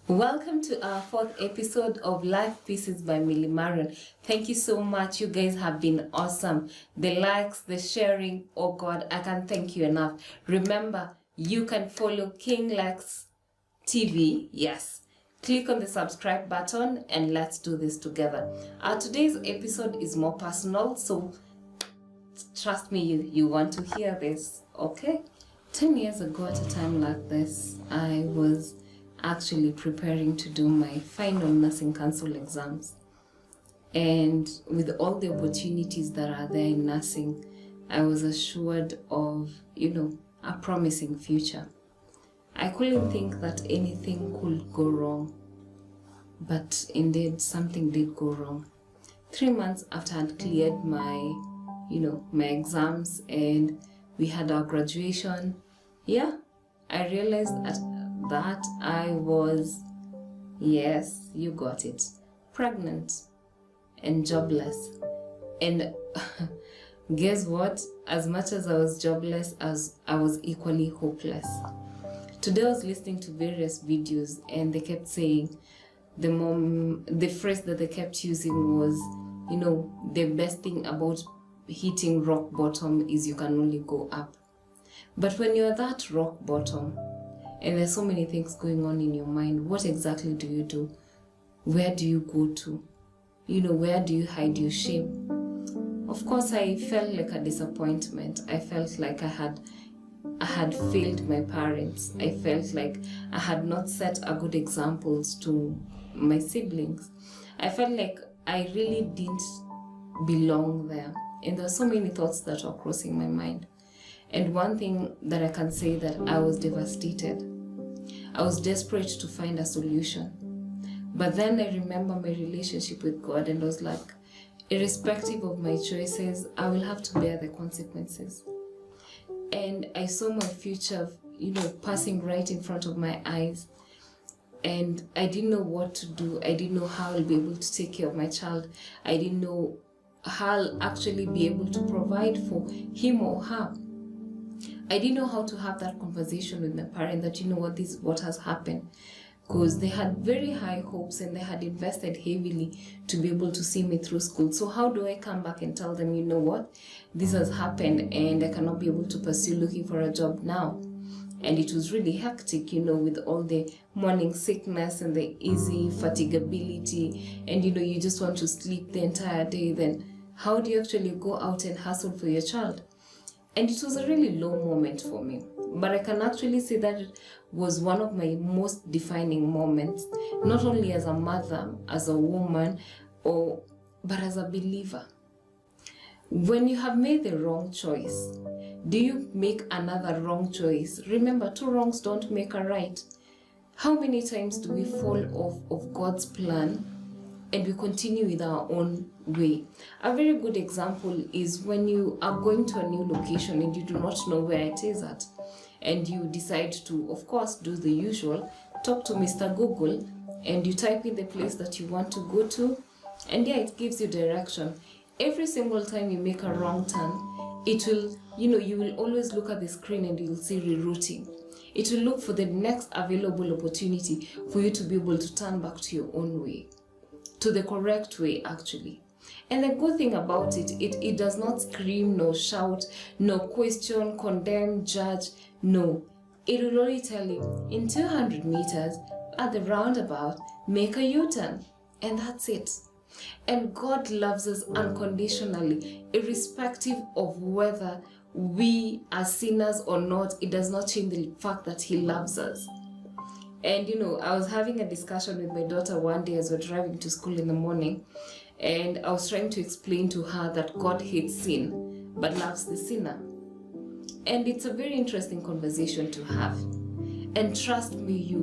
Welcome to our fourth episode of Life Pieces by Millie Marion. Thank you so much. You guys have been awesome. The likes, the sharing. Oh God, I can't thank you enough. Remember, you can follow King Lex TV. Yes. Click on the subscribe button and let's do this together. Today's episode is more personal, so trust me, you want to hear this, okay? 10 years ago at a time like this, I was actually preparing to do my final nursing council exams. And with all the opportunities that are there in nursing, I was assured of, a promising future. I couldn't think that anything could go wrong. But indeed, something did go wrong. 3 months after I had cleared my exams and we had our graduation, I realized that I was, yes, you got it, pregnant and jobless. And guess what? As much as I was jobless, as I was equally hopeless. Today I was listening to various videos and they kept saying, the phrase that they kept using was, the best thing about hitting rock bottom is you can only go up. But when you're at that rock bottom, and there's so many things going on in your mind, what exactly do you do? Where do you go to? Where do you hide your shame? Of course, I felt like a disappointment. I felt like I had failed my parents. I felt like I had not set a good examples to my siblings. I felt like I really didn't belong there. And there were so many thoughts that were crossing my mind. And one thing that I can say that I was devastated. I was desperate to find a solution. But then I remember my relationship with God and I was like, irrespective of my choices, I will have to bear the consequences. And I saw my future, passing right in front of my eyes. And I didn't know what to do. I didn't know how I'll be able to take care of my child. I didn't know how I'll actually be able to provide for him or her. I didn't know how to have that conversation with my parent that, this is what has happened. Because they had very high hopes and they had invested heavily to be able to see me through school. So how do I come back and tell them, this has happened and I cannot be able to pursue looking for a job now? And it was really hectic, with all the morning sickness and the easy fatigability. And, you just want to sleep the entire day. Then how do you actually go out and hustle for your child? And it was a really low moment for me. But I can actually say that it was one of my most defining moments, not only as a mother, as a woman, but as a believer. When you have made the wrong choice, do you make another wrong choice? Remember, 2 wrongs don't make a right. How many times do we fall off of God's plan and we continue with our own way? A very good example is when you are going to a new location and you do not know where it is at. And you decide to, of course, do the usual, talk to Mr. Google, and you type in the place that you want to go to, and it gives you direction. Every single time you make a wrong turn, it will, you will always look at the screen and you'll see rerouting. It will look for the next available opportunity for you to be able to turn back to your own way, to the correct way, actually. And the good thing about it does not scream, no shout, no question, condemn, judge. No, it will only tell you, in 200 meters at the roundabout, make a U-turn. And that's it. And God loves us unconditionally, irrespective of whether we are sinners or not. It does not change the fact that He loves us. And I was having a discussion with my daughter one day as we're driving to school in the morning. And I was trying to explain to her that God hates sin, but loves the sinner. And it's a very interesting conversation to have. And trust me,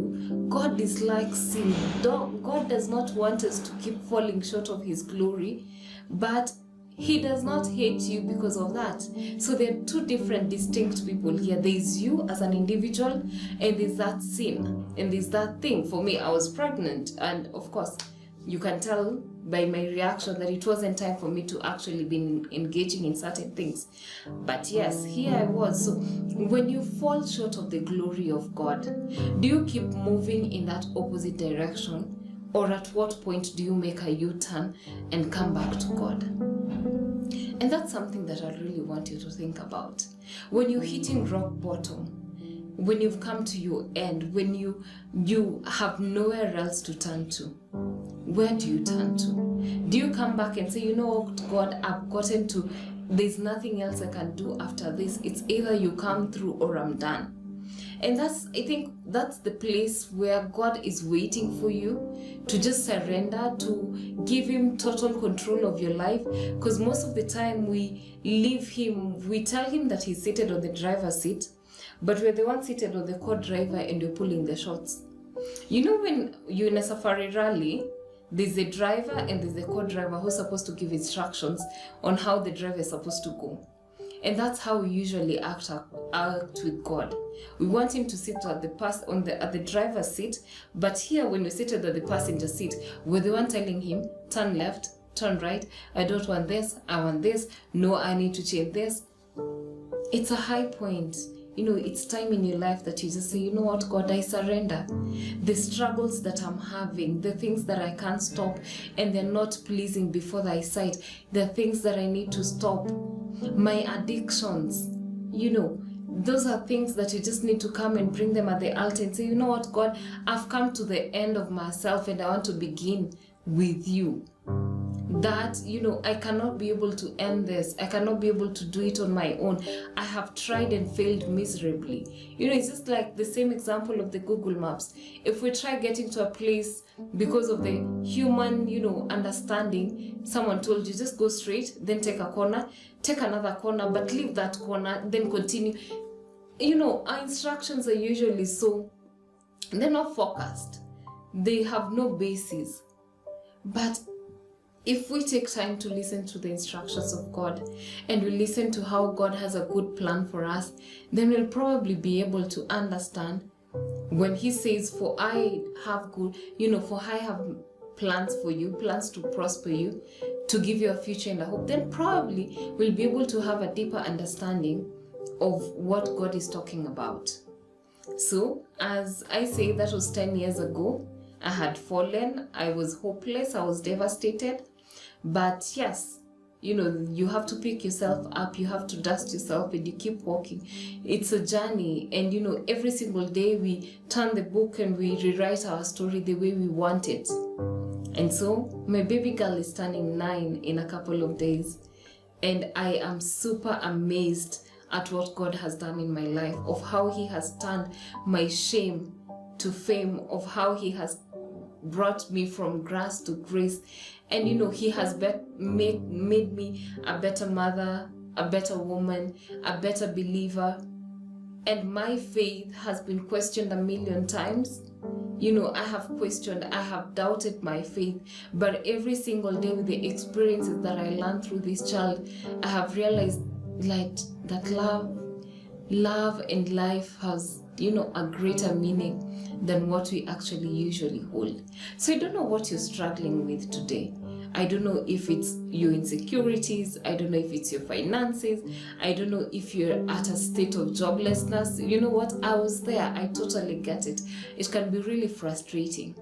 God dislikes sin. God does not want us to keep falling short of His glory, but He does not hate you because of that. So there are 2 different distinct people here. There is you as an individual, and there's that sin, and there's that thing. For me, I was pregnant, and of course, you can tell by my reaction that it wasn't time for me to actually be engaging in certain things. But yes, here I was. So when you fall short of the glory of God, do you keep moving in that opposite direction? Or at what point do you make a U-turn and come back to God? And that's something that I really want you to think about. When you're hitting rock bottom, when you've come to your end, when you have nowhere else to turn to, where do you turn to? Do you come back and say, you know what, God, I've gotten to, there's nothing else I can do after this. It's either you come through or I'm done. And I think that's the place where God is waiting for you to just surrender, to give him total control of your life. Because most of the time we leave him, we tell him that he's seated on the driver's seat, but we're the one seated on the co-driver and we're pulling the shots. You know, when you're in a safari rally, there's a driver and there's a co-driver who's supposed to give instructions on how the driver is supposed to go. And that's how we usually act with God. We want him to sit at the driver's seat, but here when we're seated at the passenger seat, we're the one telling him, turn left, turn right, I don't want this, I want this, no, I need to change this. It's a high point. You know, it's time in your life that you just say, you know what, God, I surrender. The struggles that I'm having, the things that I can't stop and they're not pleasing before thy sight, the things that I need to stop, my addictions, you know, those are things that you just need to come and bring them at the altar and say, you know what, God, I've come to the end of myself and I want to begin with you. That, you know, I cannot be able to end this. I cannot be able to do it on my own. I have tried and failed miserably. You know, it's just like the same example of the Google Maps. If we try getting to a place because of the human, you know, understanding, someone told you just go straight, then take a corner, take another corner, but leave that corner, then continue. You know, our instructions are usually they're not focused. They have no basis. But if we take time to listen to the instructions of God and we listen to how God has a good plan for us, then we'll probably be able to understand when he says, for I have plans for you, plans to prosper you, to give you a future and a hope, then probably we'll be able to have a deeper understanding of what God is talking about. So, as I say, that was 10 years ago. I had fallen, I was hopeless, I was devastated. But yes, you know, you have to pick yourself up, you have to dust yourself and you keep walking. It's a journey, and you know, every single day we turn the book and we rewrite our story the way we want it. And so my baby girl is turning 9 in a couple of days, and I am super amazed at what God has done in my life, of how he has turned my shame to fame, of how he has brought me from grass to grace. And you know, he has made me a better mother, a better woman, a better believer. And my faith has been questioned a million times. You know, I have doubted my faith, but every single day with the experiences that I learned through this child, I have realized that love and life has, you know, a greater meaning than what we actually usually hold. So I don't know what you're struggling with today. I don't know if it's your insecurities. I don't know if it's your finances. I don't know if you're at a state of joblessness. You know what? I was there. I totally get it. It can be really frustrating.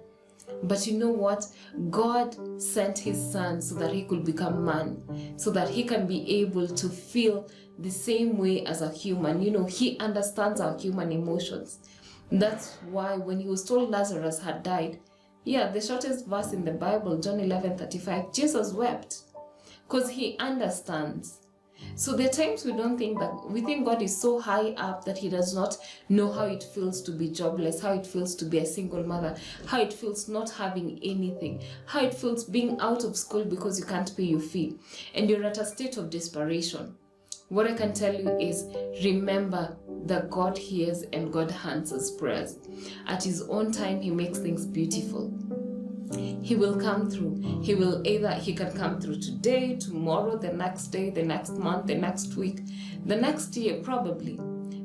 But you know what? God sent his son so that he could become man, so that he can be able to feel the same way as a human. You know, he understands our human emotions. That's why when he was told Lazarus had died, the shortest verse in the Bible, John 11:35, Jesus wept, because he understands. So there are times we think God is so high up that he does not know how it feels to be jobless, how it feels to be a single mother, how it feels not having anything, how it feels being out of school because you can't pay your fee and you're at a state of desperation. What I can tell you is, remember that God hears and God answers prayers. At his own time, he makes things beautiful. He will come through. He can come through today, tomorrow, the next day, the next month, the next week, the next year, probably.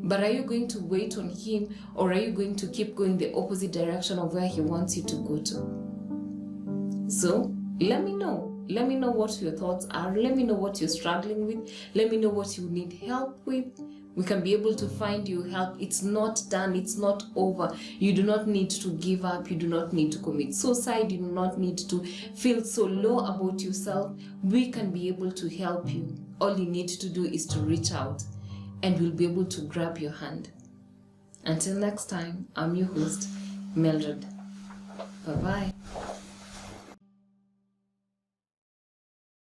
But are you going to wait on him, or are you going to keep going the opposite direction of where he wants you to go to? So, let me know. Let me know what your thoughts are. Let me know what you're struggling with. Let me know what you need help with. We can be able to find you help. It's not done. It's not over. You do not need to give up. You do not need to commit suicide. You do not need to feel so low about yourself. We can be able to help you. All you need to do is to reach out, and we'll be able to grab your hand. Until next time, I'm your host, Mildred. Bye-bye.